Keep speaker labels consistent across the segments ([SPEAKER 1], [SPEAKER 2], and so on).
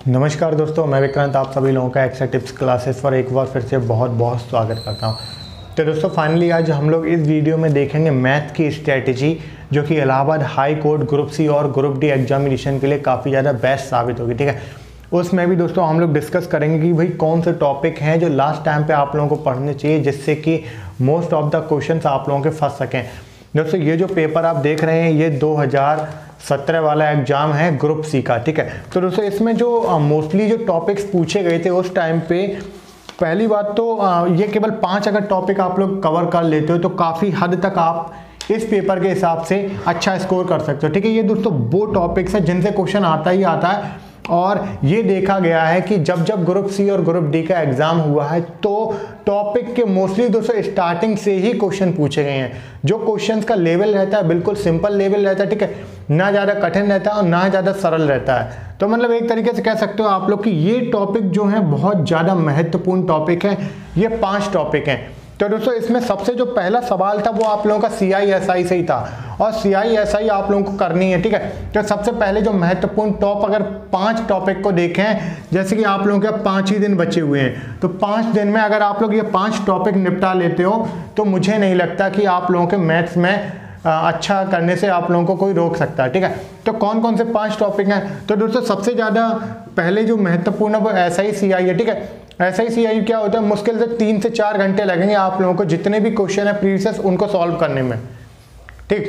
[SPEAKER 1] नमस्कार दोस्तों, मैं विक्रांत आप सभी लोगों का एक्सेल टिप्स क्लासेस पर एक बार फिर से बहुत बहुत स्वागत करता हूं। तो दोस्तों फाइनली आज हम लोग इस वीडियो में देखेंगे मैथ की स्ट्रेटजी जो कि Allahabad high court group C और ग्रुप डी एग्जामिनेशन के लिए काफ़ी ज़्यादा बेस्ट साबित होगी। ठीक है, उसमें भी दोस्तों हम लोग डिस्कस करेंगे कि भाई कौन से टॉपिक हैं जो लास्ट टाइम पे आप लोगों को पढ़ने चाहिए जिससे कि मोस्ट ऑफ द क्वेश्चंस आप लोगों के फंस सकें। दोस्तों ये जो पेपर आप देख रहे हैं ये 2017 वाला एग्जाम है ग्रुप सी का। ठीक है, तो दोस्तों इसमें जो मोस्टली जो टॉपिक्स पूछे गए थे उस टाइम पे, पहली बात तो ये केवल 5 अगर टॉपिक आप लोग कवर कर लेते हो तो काफ़ी हद तक आप इस पेपर के हिसाब से अच्छा स्कोर कर सकते हो। ठीक है, ये दोस्तों वो टॉपिक्स हैं जिनसे क्वेश्चन आता ही आता है और ये देखा गया है कि जब जब ग्रुप सी और ग्रुप डी का एग्जाम हुआ है तो टॉपिक के मोस्टली दोस्तों स्टार्टिंग से ही क्वेश्चन पूछे गए हैं। जो क्वेश्चंस का लेवल रहता है बिल्कुल सिंपल लेवल रहता है। ठीक है, ना ज़्यादा कठिन रहता है और ना ज़्यादा सरल रहता है। तो मतलब एक तरीके से कह सकते हो आप लोग कि ये टॉपिक जो है बहुत ज़्यादा महत्वपूर्ण टॉपिक है। ये 5 टॉपिक हैं। तो दोस्तों इसमें सबसे जो पहला सवाल था वो आप लोगों का CISI से ही था और CISI आप लोगों को करनी है। ठीक है, तो सबसे पहले जो महत्वपूर्ण अगर 5 टॉपिक को देखें, जैसे कि आप लोगों के 5 ही दिन बचे हुए हैं, तो 5 दिन में अगर आप लोग ये 5 टॉपिक निपटा लेते हो तो मुझे नहीं लगता कि आप लोगों के मैथ्स में अच्छा करने से आप लोगों को कोई रोक सकता है। ठीक है, तो कौन कौन से 5 टॉपिक हैं? तो दोस्तों सबसे ज़्यादा पहले जो महत्वपूर्ण है वो SICI है। ठीक है, SICI क्या होता है, मुश्किल से 3 से 4 घंटे लगेंगे आप लोगों को जितने भी क्वेश्चन है प्रीवियस उनको सॉल्व करने में। ठीक,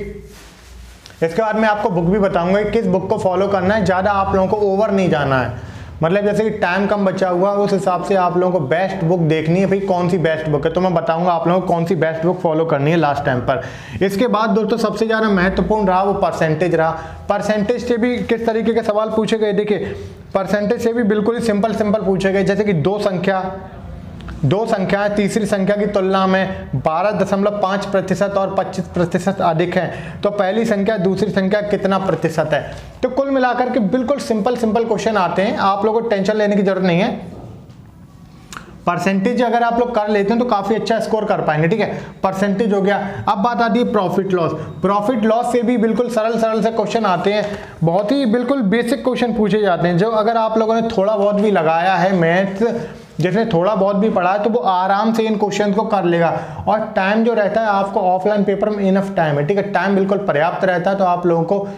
[SPEAKER 1] इसके बाद मैं आपको बुक भी बताऊंगा कि किस बुक को फॉलो करना है। ज़्यादा आप लोगों को ओवर नहीं जाना है, मतलब जैसे कि टाइम कम बचा हुआ उस हिसाब से आप लोगों को बेस्ट बुक देखनी है। भाई कौन सी बेस्ट बुक है तो मैं बताऊंगा आप लोगों को कौन सी बेस्ट बुक फॉलो करनी है लास्ट टाइम पर। इसके बाद दोस्तों सबसे ज़्यादा महत्वपूर्ण रहा वो परसेंटेज रहा। परसेंटेज से भी किस तरीके के सवाल पूछे गए, देखिए परसेंटेज से भी बिल्कुल ही सिंपल पूछे गए, जैसे कि दो संख्याएं तीसरी संख्या की तुलना में 12.5% और 25% अधिक है तो पहली संख्या दूसरी संख्या कितना प्रतिशत है। तो कुल मिलाकर के बिल्कुल सिंपल क्वेश्चन आते हैं, आप लोगों को टेंशन लेने की जरूरत नहीं है। परसेंटेज अगर आप लोग कर लेते हैं तो काफी अच्छा स्कोर कर पाएंगे। ठीक है, परसेंटेज हो गया। अब बात आती है प्रॉफिट लॉस से भी बिल्कुल सरल से क्वेश्चन आते हैं, बहुत ही बिल्कुल बेसिक क्वेश्चन पूछे जाते हैं जो अगर आप लोगों ने थोड़ा बहुत भी लगाया है मैथ्स, जिसने थोड़ा बहुत भी पढ़ा है तो वो आराम से इन क्वेश्चन को कर लेगा। और टाइम जो रहता है आपको ऑफलाइन पेपर में इनफ टाइम है। ठीक है, टाइम बिल्कुल पर्याप्त रहता है तो आप लोगों को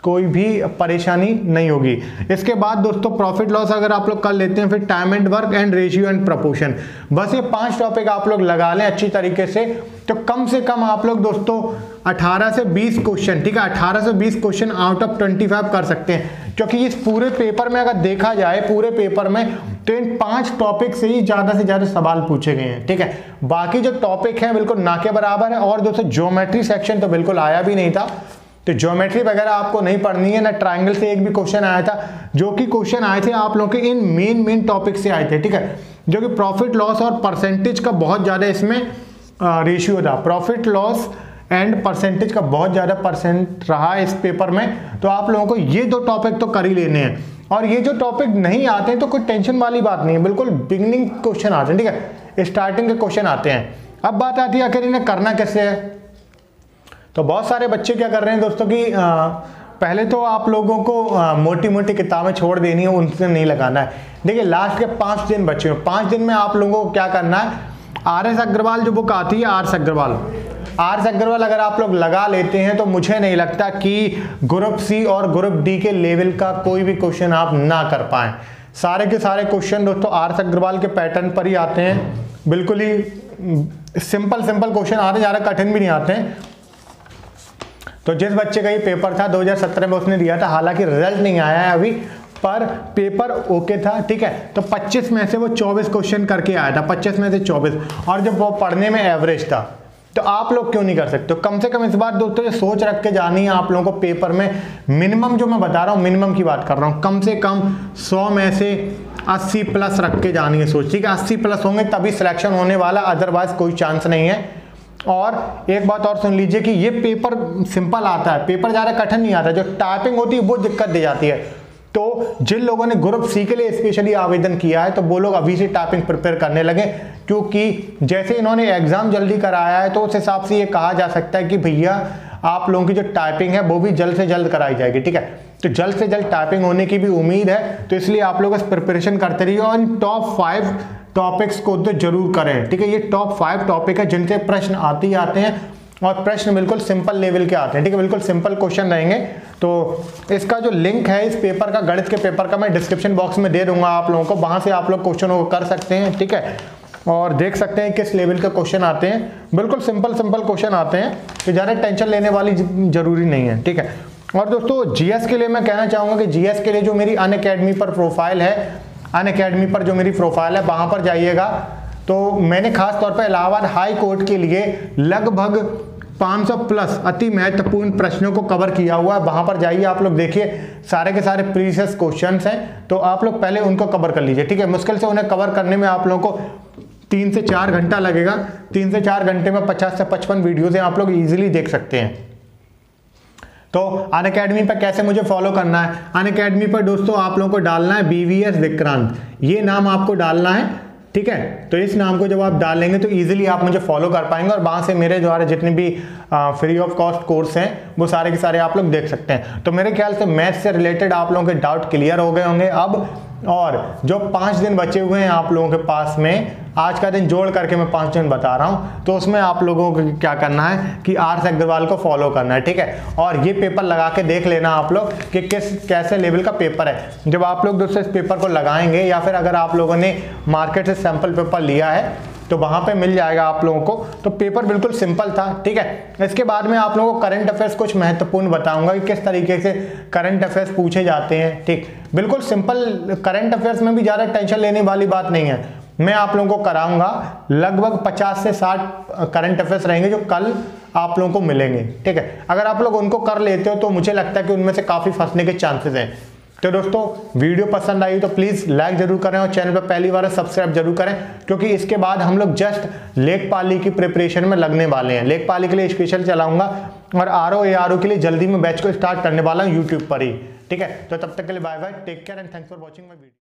[SPEAKER 1] कोई भी परेशानी नहीं होगी। इसके बाद दोस्तों प्रॉफिट लॉस अगर आप लोग कर लेते हैं, फिर time and work and ratio and proportion, बस ये 5 टॉपिक आप लोग लगा लें अच्छी तरीके से तो कम से कम आप लोग दोस्तों 18 से 20 क्वेश्चन, ठीक है 18 से 20 क्वेश्चन आउट ऑफ 25 कर सकते हैं। क्योंकि इस पूरे पेपर में अगर देखा जाए पूरे पेपर में तो इन 5 टॉपिक से ही ज़्यादा से ज़्यादा सवाल पूछे गए हैं। ठीक है, बाकी जो टॉपिक हैं बिल्कुल ना के बराबर है। और दोस्तों ज्योमेट्री सेक्शन तो बिल्कुल आया भी नहीं था, तो ज्योमेट्री वगैरह आपको नहीं पढ़नी है ना। ट्रायंगल से एक भी क्वेश्चन आया था, जो कि क्वेश्चन आए थे आप लोगों के इन मेन टॉपिक से आए थे। ठीक है, जो कि प्रॉफिट लॉस और परसेंटेज का बहुत ज़्यादा इसमें रेशियो था। प्रॉफिट लॉस एंड परसेंटेज का बहुत ज़्यादा परसेंट रहा इस पेपर में, तो आप लोगों को ये 2 टॉपिक तो कर ही लेने हैं। और ये जो टॉपिक नहीं आते हैं तो कोई टेंशन वाली बात नहीं है, बिल्कुल बिगिनिंग क्वेश्चन आते हैं। ठीक है, स्टार्टिंग के क्वेश्चन आते हैं। अब बात आती है आखिर इन्हें करना कैसे है। तो बहुत सारे बच्चे क्या कर रहे हैं दोस्तों कि पहले तो आप लोगों को मोटी किताबें छोड़ देनी है, उनसे नहीं लगाना है। देखिए लास्ट के 5 दिन बचे हैं, 5 दिन में आप लोगों को क्या करना है, RS अग्रवाल जो बुक आती है RS अग्रवाल अगर आप लोग लगा लेते हैं तो मुझे नहीं लगता कि ग्रुप सी और ग्रुप डी के लेवल का कोई भी क्वेश्चन आप ना कर पाएं। सारे के सारे क्वेश्चन दोस्तों RS अग्रवाल के पैटर्न पर ही आते हैं, बिल्कुल ही सिंपल क्वेश्चन आते हैं, ज़्यादा कठिन भी नहीं आते हैं। तो जिस बच्चे का ये पेपर था 2017 में उसने दिया था, हालांकि रिजल्ट नहीं आया है अभी, पर पेपर ओके था। ठीक है, तो 25 में से वो 24 क्वेश्चन करके आया था, 25 में से 24, और जब वो पढ़ने में एवरेज था। तो आप लोग क्यों नहीं कर सकते? तो कम से कम इस बार दोस्तों ये सोच रख के जानी है आप लोगों को पेपर में, मिनिमम जो मैं बता रहा हूँ मिनिमम की बात कर रहा हूँ, कम से कम 100 में से 80 प्लस रख के जानी है सोच। ठीक है, 80 प्लस होंगे तभी सिलेक्शन होने वाला, अदरवाइज कोई चांस नहीं है। और एक बात और सुन लीजिए कि ये पेपर सिंपल आता है, पेपर ज़्यादा कठिन नहीं आता, जो टाइपिंग होती है वो दिक्कत दे जाती है। तो जिन लोगों ने ग्रुप सी के लिए स्पेशली आवेदन किया है तो वो लोग अभी से टाइपिंग प्रिपेयर करने लगे, क्योंकि जैसे इन्होंने एग्जाम जल्दी कराया है तो उस हिसाब से ये कहा जा सकता है कि भैया आप लोगों की जो टाइपिंग है वो भी जल्द से जल्द कराई जाएगी। ठीक है, तो जल्द से जल्द टाइपिंग होने की भी उम्मीद है, तो इसलिए आप लोग प्रिपरेशन करते रहिए और इन टॉप 5 टॉपिक्स को तो जरूर करें, ठीक है। ये टॉप 5 टॉपिक है जिनसे प्रश्न आते ही आते हैं और प्रश्न बिल्कुल सिंपल लेवल के आते हैं, ठीक है, बिल्कुल सिंपल क्वेश्चन रहेंगे। तो इसका जो लिंक है इस पेपर का, गणित के पेपर का, मैं डिस्क्रिप्शन बॉक्स में दे दूंगा आप लोगों को, वहां से आप लोग क्वेश्चनों को कर सकते हैं, ठीक है, और देख सकते हैं किस लेवल के क्वेश्चन आते हैं। बिल्कुल सिंपल क्वेश्चन आते हैं, तो ज़्यादा टेंशन लेने वाली जरूरी नहीं है, ठीक है। और दोस्तों जीएस के लिए मैं कहना चाहूँगा कि जीएस के लिए जो मेरी अनअकैडमी पर प्रोफाइल है, अनअकैडमी पर जो मेरी प्रोफाइल है वहाँ पर जाइएगा। तो मैंने खास तौर पर इलाहाबाद हाई कोर्ट के लिए लगभग 500 प्लस अति महत्वपूर्ण प्रश्नों को कवर किया हुआ है, वहां पर जाइए आप लोग देखिए, सारे के सारे प्रीवियस क्वेश्चंस हैं, तो आप लोग पहले उनको कवर कर लीजिए, ठीक है। मुश्किल से उन्हें कवर करने में आप लोगों को 3 से 4 घंटा लगेगा। 3 से 4 घंटे में 50 से 55 वीडियोज हैं, आप लोग इजीली देख सकते हैं। तो अनअकैडमी पर कैसे मुझे फॉलो करना है, अनअकैडमी पर दोस्तों आप लोगों को डालना है BVS विक्रांत, ये नाम आपको डालना है, ठीक है। तो इस नाम को जब आप डालेंगे तो इजीली आप मुझे फॉलो कर पाएंगे और वहाँ से मेरे द्वारा जितने भी फ्री ऑफ कॉस्ट कोर्स हैं वो सारे के सारे आप लोग देख सकते हैं। तो मेरे ख्याल से मैथ्स से रिलेटेड आप लोगों के डाउट क्लियर हो गए होंगे अब। और जो 5 दिन बचे हुए हैं आप लोगों के पास में, आज का दिन जोड़ करके मैं 5 दिन बता रहा हूं, तो उसमें आप लोगों को क्या करना है कि आर्स अग्रवाल को फॉलो करना है, ठीक है। और ये पेपर लगा के देख लेना आप लोग कि कैसे लेवल का पेपर है। जब आप लोग दोस्तों इस पेपर को लगाएंगे या फिर अगर आप लोगों ने मार्केट से सैंपल पेपर लिया है तो वहां पे मिल जाएगा आप लोगों को। तो पेपर बिल्कुल सिंपल था, ठीक है। इसके बाद में आप लोगों को करंट अफेयर्स कुछ महत्वपूर्ण बताऊंगा कि किस तरीके से करंट अफेयर्स पूछे जाते हैं, ठीक, बिल्कुल सिंपल। करंट अफेयर्स में भी ज़्यादा टेंशन लेने वाली बात नहीं है, मैं आप लोगों को कराऊंगा। लगभग 50 से 60 करंट अफेयर्स रहेंगे जो कल आप लोगों को मिलेंगे, ठीक है। अगर आप लोग उनको कर लेते हो तो मुझे लगता है कि उनमें से काफ़ी फंसने के चांसेस हैं। तो दोस्तों वीडियो पसंद आई तो प्लीज़ लाइक जरूर करें और चैनल पर पहली बार सब्सक्राइब जरूर करें, क्योंकि इसके बाद हम लोग जस्ट लेखपाली की प्रिपरेशन में लगने वाले हैं। लेखपाली के लिए स्पेशल चलाऊंगा और आरओ एआरओ के लिए जल्दी में बैच को स्टार्ट करने वाला हूँ यूट्यूब पर ही, ठीक है। तो तब तक के लिए bye bye, take care and thanks for watching my video.